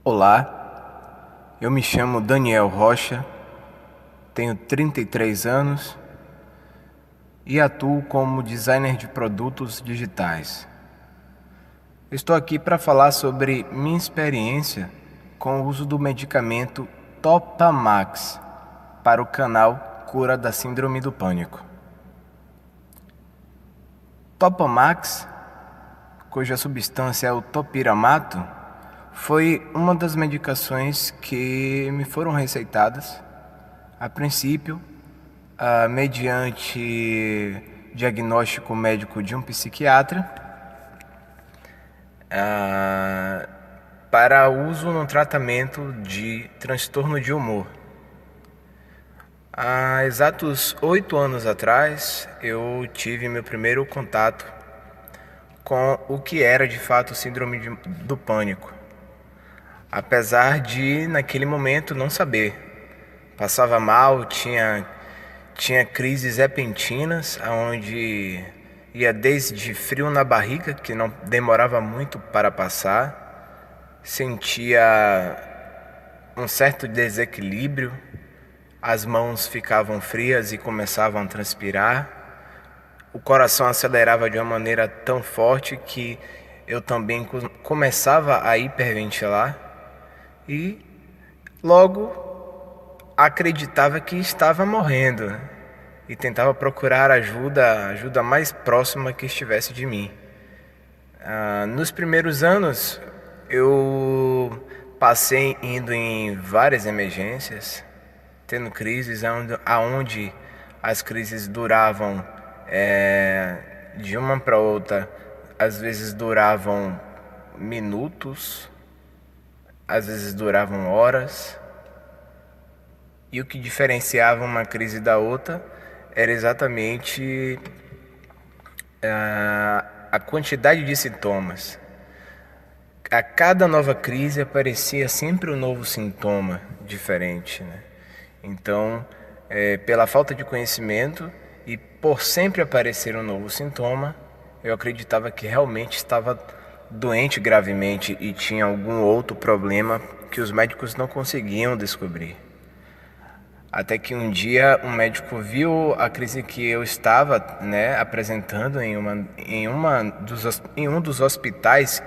Olá, eu me chamo Daniel Rocha, tenho 33 anos e atuo como designer de produtos digitais. Estou aqui para falar sobre minha experiência com o uso do medicamento Topamax para o canal Cura da Síndrome do Pânico. Topamax, cuja substância é o topiramato, foi uma das medicações que me foram receitadas, a princípio, mediante diagnóstico médico de um psiquiatra, para uso no tratamento de transtorno de humor. Há exatos 8 anos atrás, eu tive meu primeiro contato com o que era de fato síndrome do pânico. Apesar de, naquele momento, não saber. Passava mal, tinha crises repentinas, onde ia desde frio na barriga, que não demorava muito para passar, sentia um certo desequilíbrio, as mãos ficavam frias e começavam a transpirar, o coração acelerava de uma maneira tão forte que eu também começava a hiperventilar e logo acreditava que estava morrendo, né? E tentava procurar a ajuda mais próxima que estivesse de mim. Nos primeiros anos eu passei indo em várias emergências, tendo crises aonde as crises duravam de uma para outra, às vezes duravam minutos, às vezes duravam horas, e o que diferenciava uma crise da outra era exatamente a quantidade de sintomas. A cada nova crise aparecia sempre um novo sintoma diferente, né? Então, pela falta de conhecimento e por sempre aparecer um novo sintoma, eu acreditava que realmente estava doente gravemente e tinha algum outro problema que os médicos não conseguiam descobrir. Até que um dia um médico viu a crise que eu estava, apresentando em um dos hospitais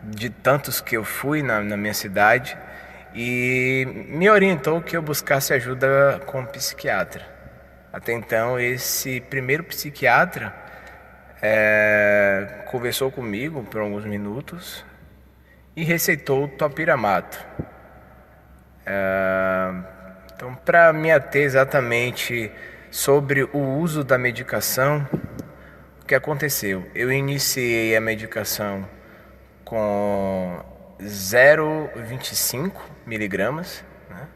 de tantos que eu fui na minha cidade, e me orientou que eu buscasse ajuda com um psiquiatra. Até então, esse primeiro psiquiatra conversou comigo por alguns minutos e receitou o topiramato. Então, para me ater exatamente sobre o uso da medicação, o que aconteceu? Eu iniciei a medicação com 0,25 miligramas, né?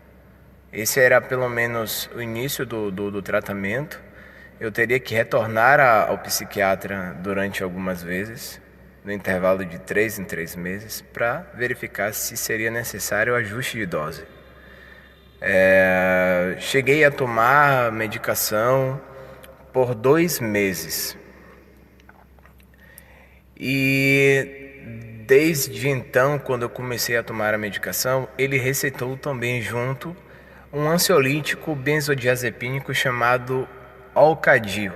Esse era pelo menos o início do tratamento. Eu teria que retornar ao psiquiatra durante algumas vezes, no intervalo de 3 em 3 meses, para verificar se seria necessário o ajuste de dose. Cheguei a tomar medicação por 2 meses. E desde então, quando eu comecei a tomar a medicação, ele receitou também junto um ansiolítico benzodiazepínico chamado Alcadio.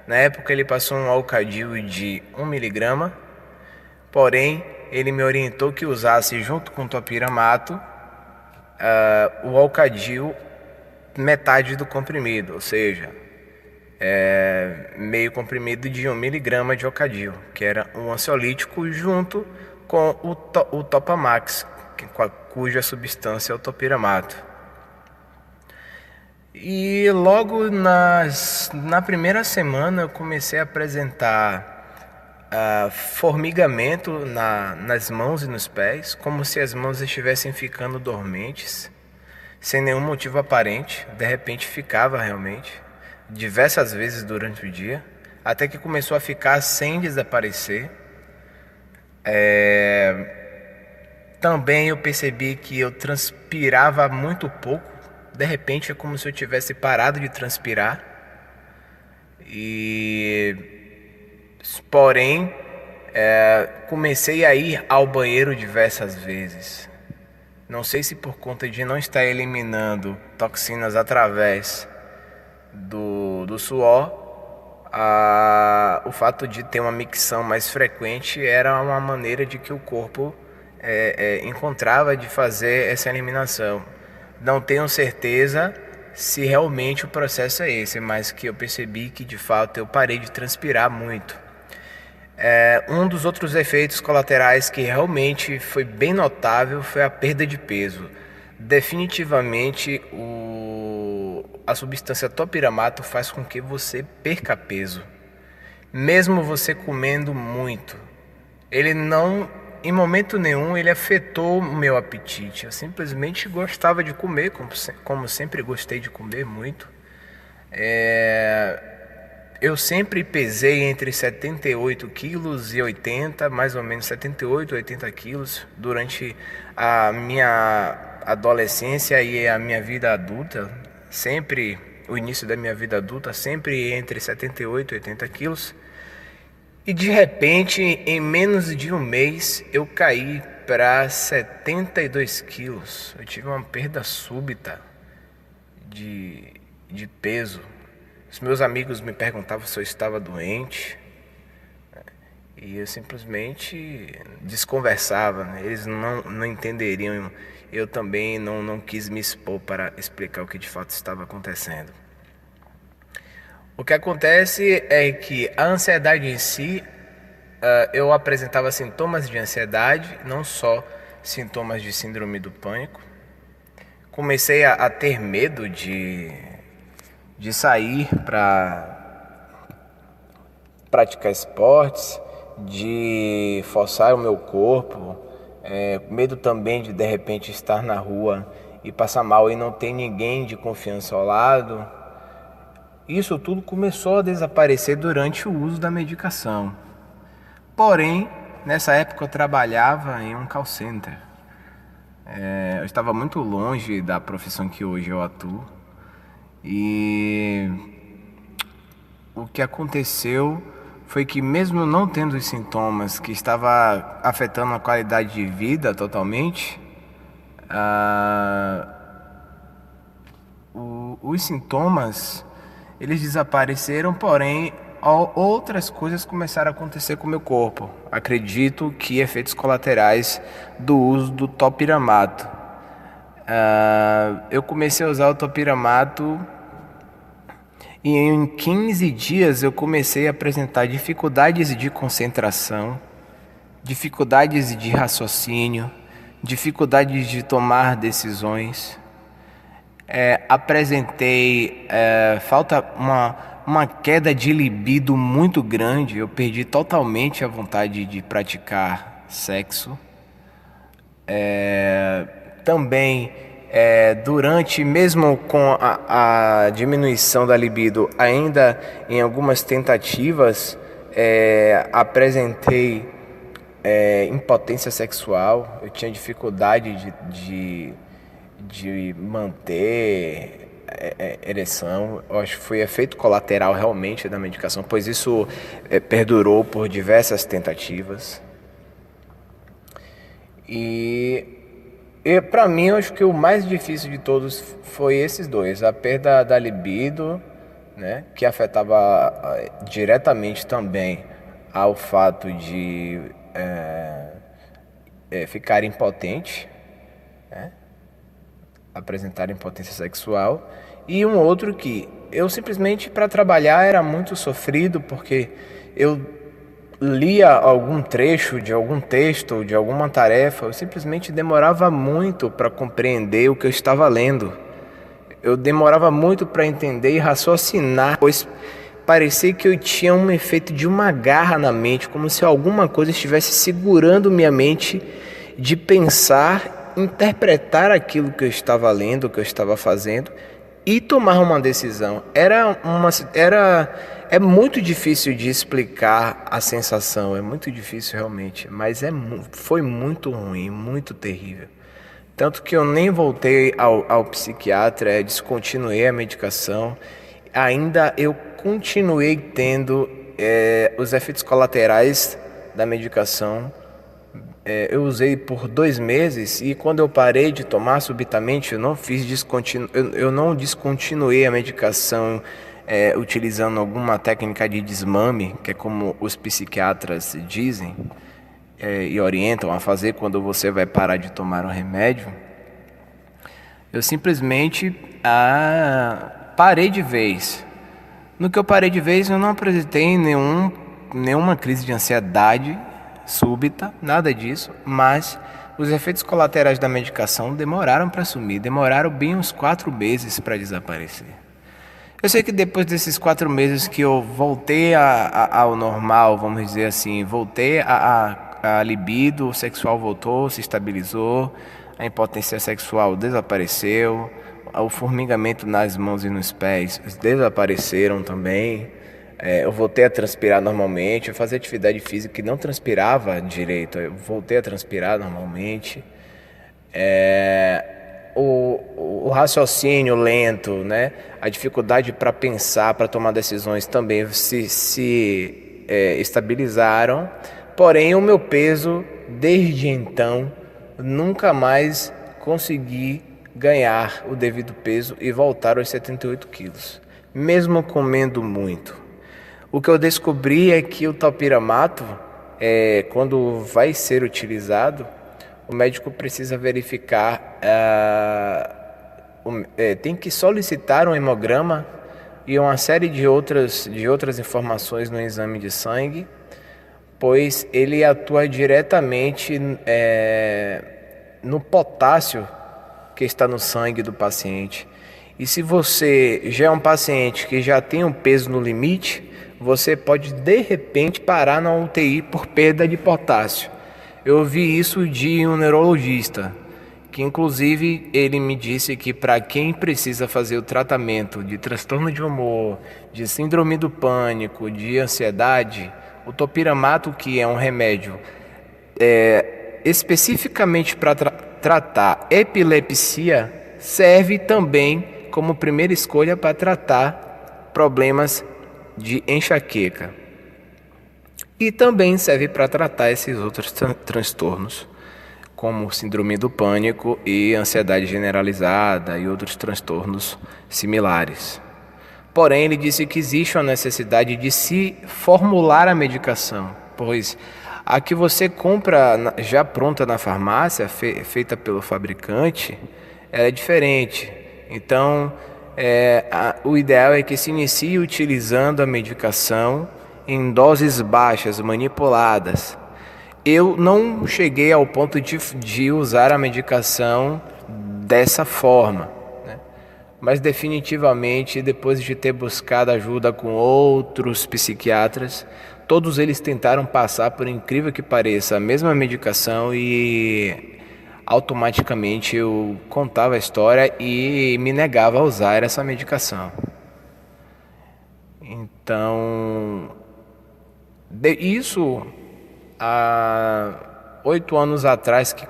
Na época ele passou um Alcadio de 1 miligrama, porém ele me orientou que usasse junto com o topiramato o Alcadio metade do comprimido, ou seja, meio comprimido de 1 miligrama de Alcadio, que era um ansiolítico junto com o Topamax, cuja substância é o topiramato. E logo na primeira semana eu comecei a apresentar formigamento nas mãos e nos pés, como se as mãos estivessem ficando dormentes, sem nenhum motivo aparente. De repente ficava realmente, diversas vezes durante o dia, até que começou a ficar sem desaparecer. Também eu percebi que eu transpirava muito pouco. De repente é como se eu tivesse parado de transpirar. Porém, comecei a ir ao banheiro diversas vezes. Não sei se por conta de não estar eliminando toxinas através do suor, o fato de ter uma micção mais frequente era uma maneira de que o corpo encontrava de fazer essa eliminação. Não tenho certeza se realmente o processo é esse, mas que eu percebi que de fato eu parei de transpirar muito. Um dos outros efeitos colaterais que realmente foi bem notável foi a perda de peso. Definitivamente a substância topiramato faz com que você perca peso, mesmo você comendo muito. Ele não, em momento nenhum, ele afetou o meu apetite. Eu simplesmente gostava de comer, como sempre gostei de comer muito. Eu sempre pesei entre 78 quilos e 80, mais ou menos 78, 80 quilos durante a minha adolescência e a minha vida adulta. Sempre, o início da minha vida adulta, sempre entre 78 e 80 quilos. E de repente, em menos de um mês, eu caí para 72 quilos. Eu tive uma perda súbita de peso. Os meus amigos me perguntavam se eu estava doente, né? E eu simplesmente desconversava, né? Eles não entenderiam. Eu também não quis me expor para explicar o que de fato estava acontecendo. O que acontece é que a ansiedade em si, eu apresentava sintomas de ansiedade, não só sintomas de síndrome do pânico. Comecei a ter medo de sair para praticar esportes, de forçar o meu corpo, medo também de repente estar na rua e passar mal e não ter ninguém de confiança ao lado. Isso tudo começou a desaparecer durante o uso da medicação. Porém, nessa época eu trabalhava em um call center. Eu estava muito longe da profissão que hoje eu atuo. E o que aconteceu foi que, mesmo não tendo os sintomas que estava afetando a qualidade de vida totalmente, os sintomas eles desapareceram, porém outras coisas começaram a acontecer com o meu corpo. Acredito que efeitos colaterais do uso do topiramato. Eu comecei a usar o topiramato e em 15 dias eu comecei a apresentar dificuldades de concentração, dificuldades de raciocínio, dificuldades de tomar decisões. Apresentei uma queda de libido muito grande. Eu perdi totalmente a vontade de praticar sexo. Também, durante, mesmo com a diminuição da libido, ainda em algumas tentativas, apresentei impotência sexual. Eu tinha dificuldade de manter ereção. Eu acho que foi efeito colateral realmente da medicação, pois isso perdurou por diversas tentativas. E para mim, eu acho que o mais difícil de todos foi esses dois: a perda da libido, né, que afetava diretamente também ao fato de ficar impotente, né, apresentar impotência sexual. E um outro que eu simplesmente, para trabalhar, era muito sofrido, porque eu lia algum trecho de algum texto ou de alguma tarefa, eu simplesmente demorava muito para compreender o que eu estava lendo. Eu demorava muito para entender e raciocinar, pois parecia que eu tinha um efeito de uma garra na mente, como se alguma coisa estivesse segurando minha mente de pensar, interpretar aquilo que eu estava lendo, o que eu estava fazendo e tomar uma decisão. É muito difícil de explicar a sensação, é muito difícil realmente, mas foi muito ruim, muito terrível. Tanto que eu nem voltei ao psiquiatra, descontinuei a medicação. Ainda eu continuei tendo os efeitos colaterais da medicação Eu usei por 2 meses e quando eu parei de tomar subitamente, eu não descontinuei a medicação utilizando alguma técnica de desmame, que é como os psiquiatras dizem e orientam a fazer quando você vai parar de tomar um remédio. Eu simplesmente parei de vez. No que eu parei de vez, eu não apresentei nenhuma crise de ansiedade súbita, nada disso, mas os efeitos colaterais da medicação demoraram para sumir, demoraram bem uns 4 meses para desaparecer. Eu sei que depois desses 4 meses que eu voltei ao normal, vamos dizer assim, voltei a libido, o sexual voltou, se estabilizou, a impotência sexual desapareceu, o formigamento nas mãos e nos pés desapareceram também. Eu voltei a transpirar normalmente, eu fazia atividade física que não transpirava direito, eu voltei a transpirar normalmente. O raciocínio lento, né? A dificuldade para pensar, para tomar decisões também se estabilizaram. Porém, o meu peso, desde então, nunca mais consegui ganhar o devido peso e voltar aos 78 quilos, mesmo comendo muito. O que eu descobri é que o topiramato, quando vai ser utilizado, o médico precisa verificar, tem que solicitar um hemograma e uma série de outras informações no exame de sangue, pois ele atua diretamente no potássio que está no sangue do paciente. E se você já é um paciente que já tem um peso no limite, você pode de repente parar na UTI por perda de potássio. Eu ouvi isso de um neurologista, que inclusive ele me disse que para quem precisa fazer o tratamento de transtorno de humor, de síndrome do pânico, de ansiedade, o topiramato, que é um remédio especificamente para tratar epilepsia, serve também como primeira escolha para tratar problemas de enxaqueca. E também serve para tratar esses outros transtornos, como síndrome do pânico e ansiedade generalizada e outros transtornos similares. Porém, ele disse que existe uma necessidade de se formular a medicação, pois a que você compra já pronta na farmácia, feita pelo fabricante, ela é diferente. Então, o ideal é que se inicie utilizando a medicação em doses baixas, manipuladas. Eu não cheguei ao ponto de usar a medicação dessa forma, né? Mas definitivamente, depois de ter buscado ajuda com outros psiquiatras, todos eles tentaram passar, por incrível que pareça, a mesma medicação e automaticamente eu contava a história e me negava a usar essa medicação. Então, isso há 8 anos atrás que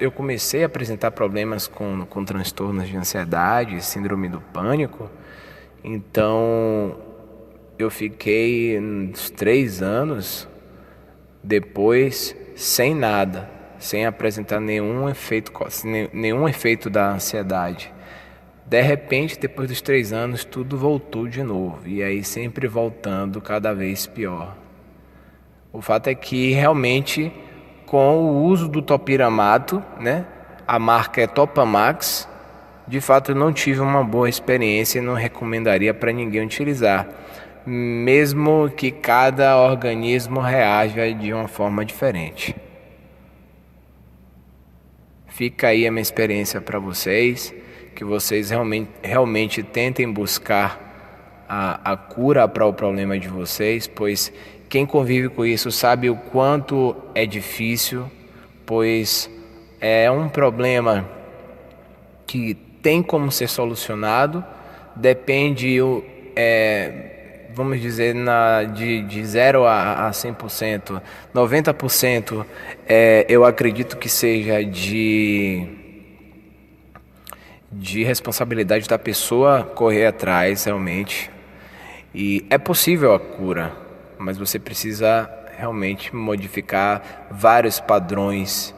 eu comecei a apresentar problemas com transtornos de ansiedade, síndrome do pânico. Então, eu fiquei uns 3 anos depois sem nada, sem apresentar nenhum efeito da ansiedade. De repente, depois dos 3 anos, tudo voltou de novo, e aí sempre voltando cada vez pior. O fato é que realmente, com o uso do topiramato, né, a marca é Topamax, de fato eu não tive uma boa experiência e não recomendaria para ninguém utilizar, mesmo que cada organismo reaja de uma forma diferente. Fica aí a minha experiência para vocês, que vocês realmente tentem buscar a cura para o problema de vocês, pois quem convive com isso sabe o quanto é difícil, pois é um problema que tem como ser solucionado, depende, vamos dizer, de 0 a 100%, 90% eu acredito que seja de responsabilidade da pessoa correr atrás realmente. E é possível a cura, mas você precisa realmente modificar vários padrões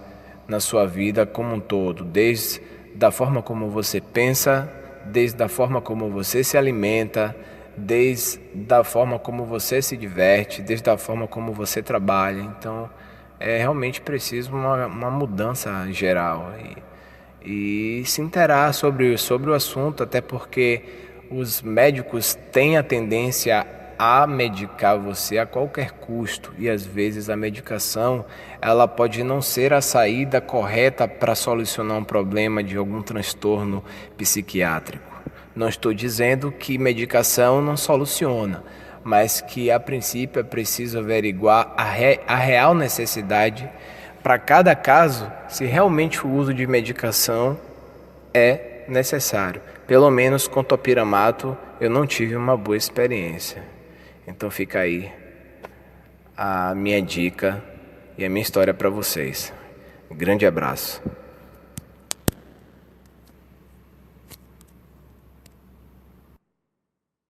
na sua vida como um todo, desde da forma como você pensa, desde a forma como você se alimenta, desde da forma como você se diverte, desde a forma como você trabalha. Então, é realmente preciso uma mudança geral e se interar sobre o assunto, até porque os médicos têm a tendência a medicar você a qualquer custo, e às vezes a medicação ela pode não ser a saída correta para solucionar um problema de algum transtorno psiquiátrico. Não estou dizendo que medicação não soluciona, mas que a princípio é preciso averiguar a real necessidade para cada caso, se realmente o uso de medicação é necessário. Pelo menos com topiramato eu não tive uma boa experiência. Então fica aí a minha dica e a minha história para vocês. Um grande abraço.